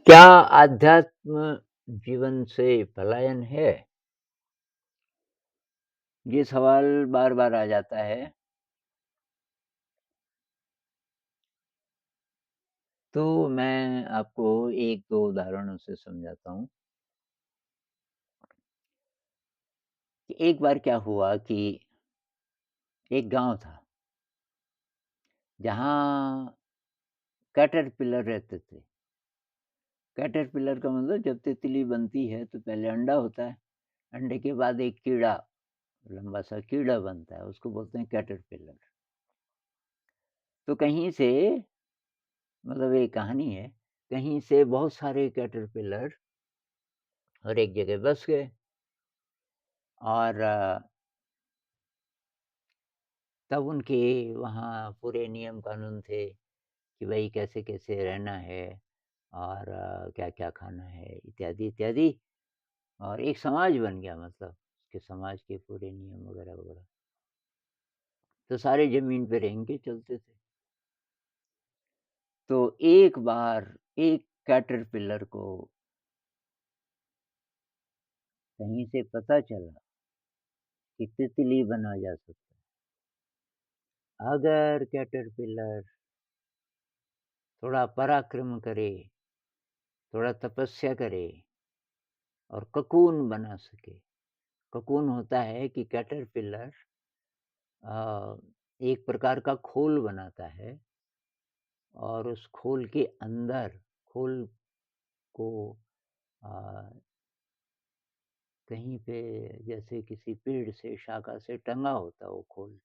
क्या आध्यात्म जीवन से पलायन है? ये सवाल बार-बार आ जाता है। तो मैं आपको 1-2 उदाहरणों से समझाता हूँ कि एक बार क्या हुआ कि एक गाँव था, जहाँ कैटरपिलर रहते थे। कैटरपिलर का मतलब जब तितली बनती है तो पहले अंडा होता है, अंडे के बाद एक कीड़ा, लंबा-सा कीड़ा बनता है, उसको बोलते हैं कैटरपिलर। तो कहीं से मतलब एक कहानी है, कहीं से बहुत सारे कैटरपिलर और एक जगह बस गए और तब उनके वहाँ पूरे नियम कानून थे कि भई कैसे-कैसे रहना है और क्या-क्या खाना है इत्यादि, इत्यादि और एक समाज बन गया मतलब उसके समाज के पूरे नियम वगैरह-वगैरह। तो सारे ज़मीन पे रेंग के चलते थे। तो एक बार एक कैटरपिलर को कहीं से पता चला कि तितली बना जा सकता है। अगर कैटरपिलर थोड़ा पराक्रम करे, थोड़ा तपस्या करे और कोकून बना सके। कोकून होता है कि कैटरपिलर अ, एक प्रकार का खोल बनाता है और उस खोल के अंदर खोल को अ, कहीं पे जैसे किसी पेड़ से शाखा से टंगा होता है वो खोल।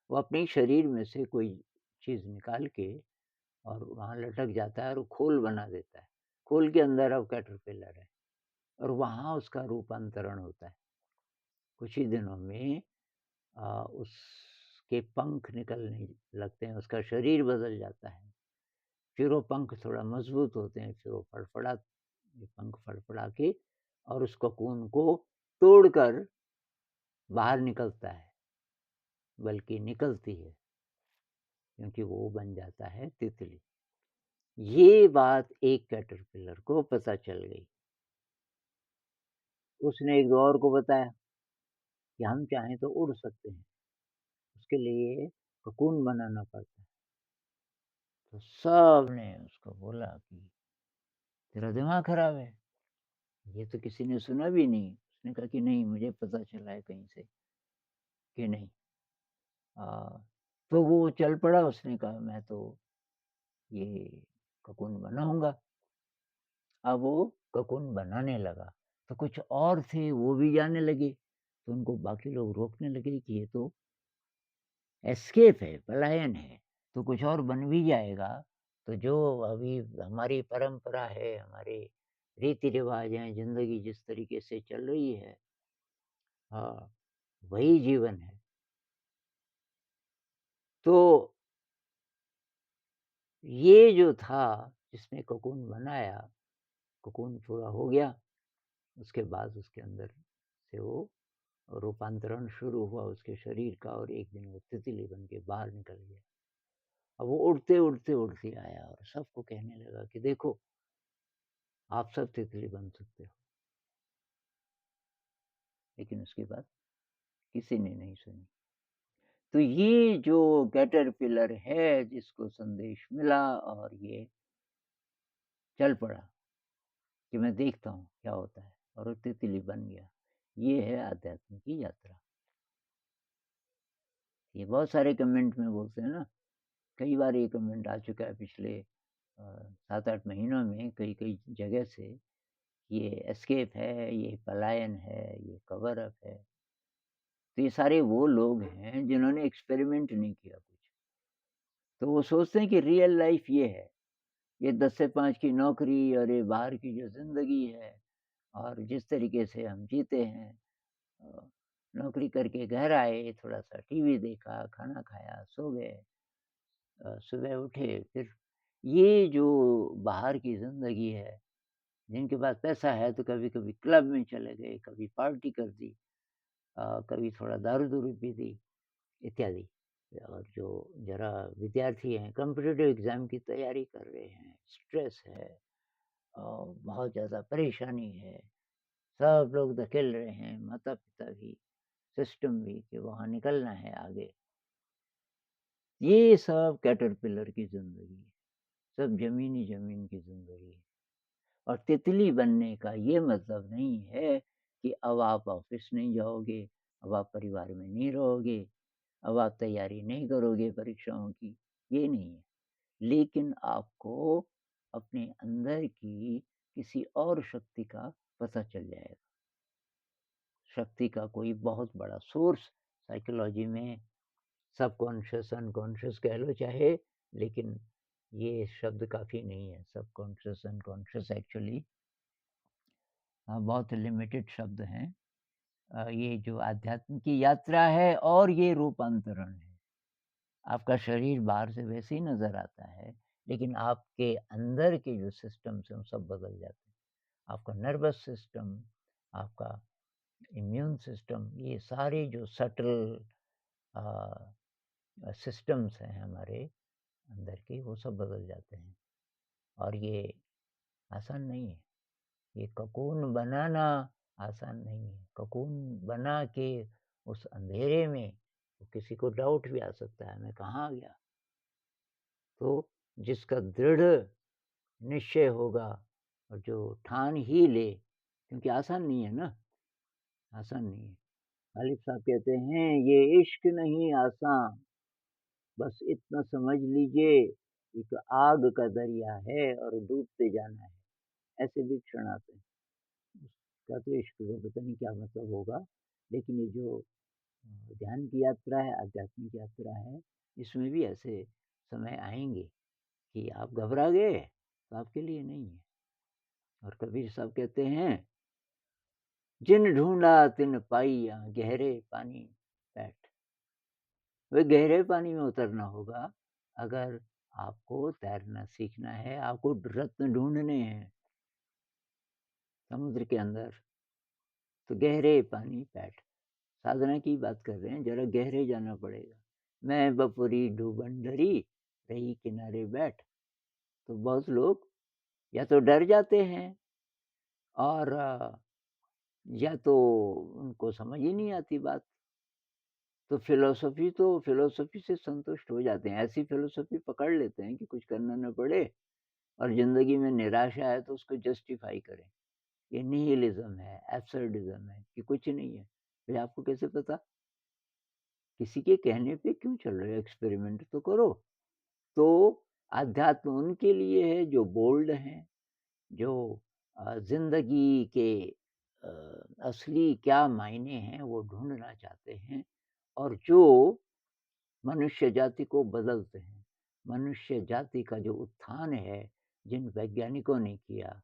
वो अपने शरीर में से कोई चीज़ निकाल के और वहाँ लटक जाता है और वो खोल बना देता है। खोल के अंदर अब कैटरपिलर है और वहाँ उसका रूपांतरण होता है। कुछ ही दिनों में उसके पंख निकलने लगते हैं, उसका शरीर बदल जाता है। फिर वो पंख थोड़ा मज़बूत होते हैं, फिर वो ये पंख फड़फड़ा के और उस कोकून को तोड़कर बाहर निकलता है, बल्कि निकलती है, क्योंकि वो बन जाता है तितली। ये बात एक कैटरपिलर को पता चल गई। उसने एक दो और को बताया कि हम चाहें तो उड़ सकते हैं, उसके लिए कोकून बनाना पड़ता है। तो सबने उसको बोला कि तेरा दिमाग खराब है, ये तो किसी ने सुना भी नहीं। उसने कहा कि नहीं मुझे पता चला है कहीं से कि नहीं। अ, तो वो चल पड़ा उसने कहा मैं तो ये कोकून बनाऊँगा। अब वो कोकून बनाने लगा, तो कुछ और थे वो भी जाने लगे, तो उनको बाकी लोग रोकने लगे कि ये तो एस्केप है, पलायन है, तो कुछ और बन भी जाएगा, तो जो अभी हमारी परंपरा है, हमारे रीति-रिवाज हैं, ज़िंदगी जिस तरीके से चल रही है हाँ, वही जीवन है। तो ये जो था जिसने कोकून बनाया, कोकून पूरा हो गया, उसके बाद उसके अंदर से वो रूपांतरण शुरू हुआ उसके शरीर का और एक दिन वो तितली बन के बाहर निकल गया। अब वो उड़ते, उड़ते, उड़ते आया और सबको कहने लगा कि देखो, आप सब तितली बन सकते हो। लेकिन उसकी बात किसी ने नहीं सुनी। तो ये जो कैटरपिलर है जिसको संदेश मिला और ये चल पड़ा कि मैं देखता हूँ क्या होता है और वो तितली बन गया। ये है आध्यात्म की यात्रा। ये बहुत सारे कमेंट में बोलते हैं ना, कई बार ये कमेंट आ चुका है पिछले 7-8 महीनों में कई-कई जगह से, ये एस्केप है, ये पलायन है, ये कवर अप है। तो ये सारे वो लोग हैं जिन्होंने एक्सपेरिमेंट नहीं किया कुछ। तो वो सोचते हैं कि रियल लाइफ़ ये है। ये 10 से 5 की नौकरी और ये बाहर की जो ज़िंदगी है और जिस तरीके से हम जीते हैं अ, नौकरी करके घर आए, थोड़ा-सा टीवी देखा, खाना खाया, सो गए। सुबह उठे फिर ये जो बाहर की ज़िंदगी है, जिनके पास पैसा है तो कभी-कभी क्लब में चले गए, कभी पार्टी कर दी कभी थोड़ा दारू-दूरू पी ली इत्यादि। और जो ज़रा विद्यार्थी हैं, कॉम्पिटिटिव एग्ज़ाम की तैयारी कर रहे हैं, स्ट्रेस है बहुत ज़्यादा परेशानी है, सब लोग धकेल रहे हैं, माता-पिता भी, सिस्टम भी कि वहाँ निकलना है आगे। ये सब कैटरपिलर की ज़िंदगी है, सब ज़मीनी ज़मीन की ज़िंदगी है। और तितली बनने का ये मतलब नहीं है कि अब आप ऑफ़िस नहीं जाओगे, अब आप परिवार में नहीं रहोगे, अब आप तैयारी नहीं करोगे परीक्षाओं की, ये नहीं है। लेकिन आपको अपने अंदर की किसी और शक्ति का पता चल जाएगा। शक्ति का कोई बहुत बड़ा सोर्स साइकोलॉजी में सबकॉन्शियस, अनकॉन्शियस कह लो चाहे, लेकिन ये शब्द काफ़ी नहीं है। सबकॉन्शियस, अनकॉन्शियस एक्चुअली बहुत लिमिटेड शब्द हैं। ये जो आध्यात्म की यात्रा है और ये रूपांतरण है। आपका शरीर बाहर से वैसे ही नज़र आता है, लेकिन आपके अंदर के जो सिस्टम्स हैं, वो सब बदल जाते हैं। आपका नर्वस सिस्टम, आपका इम्यून सिस्टम, ये सारे जो सटल अ, सिस्टम्स हैं हमारे अंदर के, वो सब बदल जाते हैं और ये आसान नहीं है। ये ककून बनाना आसान नहीं है। ककून बना के उस अंधेरे में तो किसी को डाउट भी आ सकता है, मैं कहाँ गया? तो जिसका दृढ़ निश्चय होगा और जो ठान ही ले, क्योंकि आसान नहीं है ना, आसान नहीं है। गालिब साहब कहते हैं, "ये इश्क नहीं आसान, बस इतना समझ लीजिए, एक आग का दरिया है और डूबते जाना है।" ऐसे भी क्षण आते हैं। उसका तो इश्क का पता नहीं क्या मतलब होगा, लेकिन ये जो ध्यान की यात्रा है, आध्यात्मिक यात्रा है, इसमें भी ऐसे समय आएँगे कि आप घबरा गए, तो आपके लिए नहीं है। और कबीर साहब कहते हैं, "जिन ढूँढा तिन पाइया, गहरे पानी बैठ।" वे गहरे पानी में उतरना होगा, अगर आपको तैरना सीखना है, आपको रत्न ढूँढने हैं समुद्र के अंदर, तो गहरे पानी बैठ। साधना की बात कर रहे हैं, ज़रा गहरे जाना पड़ेगा। मैं बपुरी डूबन डरी, रही किनारे बैठ। तो बहुत लोग या तो डर जाते हैं और या तो उनको समझ ही नहीं आती बात। तो फ़िलॉसफ़ी से संतुष्ट हो जाते हैं। ऐसी फ़िलॉसफ़ी पकड़ लेते हैं कि कुछ करना ना पड़े और ज़िंदगी में निराशा है तो उसको जस्टिफ़ाई करें। ये निहिलिज़्म है, एब्सर्डिज़्म है कि कुछ नहीं है। भई आपको कैसे पता? किसी के कहने पे क्यों चल रहे हो? एक्सपेरिमेंट तो करो। तो अध्यात्म उनके लिए है जो बोल्ड हैं, जो ज़िंदगी के अ, असली क्या मायने हैं वो ढूँढना चाहते हैं और जो मनुष्य जाति को बदलते हैं। मनुष्य जाति का जो उत्थान है, जिन वैज्ञानिकों ने किया,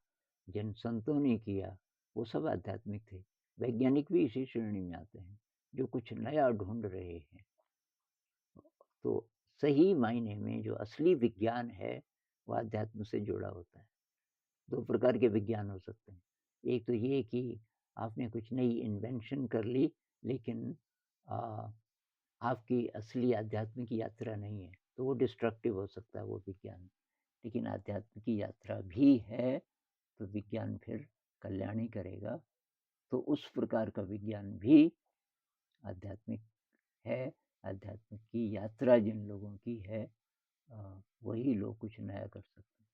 जिन संतों ने किया, वो सब आध्यात्मिक थे। वैज्ञानिक भी इसी श्रेणी में आते हैं, जो कुछ नया ढूँढ रहे हैं। तो सही मायने में जो असली विज्ञान है, वो अध्यात्म से जुड़ा होता है। 2 प्रकार के विज्ञान हो सकते हैं। एक तो ये कि आपने कुछ नई इन्वेंशन कर ली, लेकिन अ, आपकी असली आध्यात्म की यात्रा नहीं है, तो वो डिस्ट्रक्टिव हो सकता है वो विज्ञान। लेकिन आध्यात्म की यात्रा भी है, तो विज्ञान फिर कल्याण ही करेगा। तो उस प्रकार का विज्ञान भी आध्यात्मिक है। आध्यात्म की यात्रा जिन लोगों की है वही लोग कुछ नया कर सकते हैं।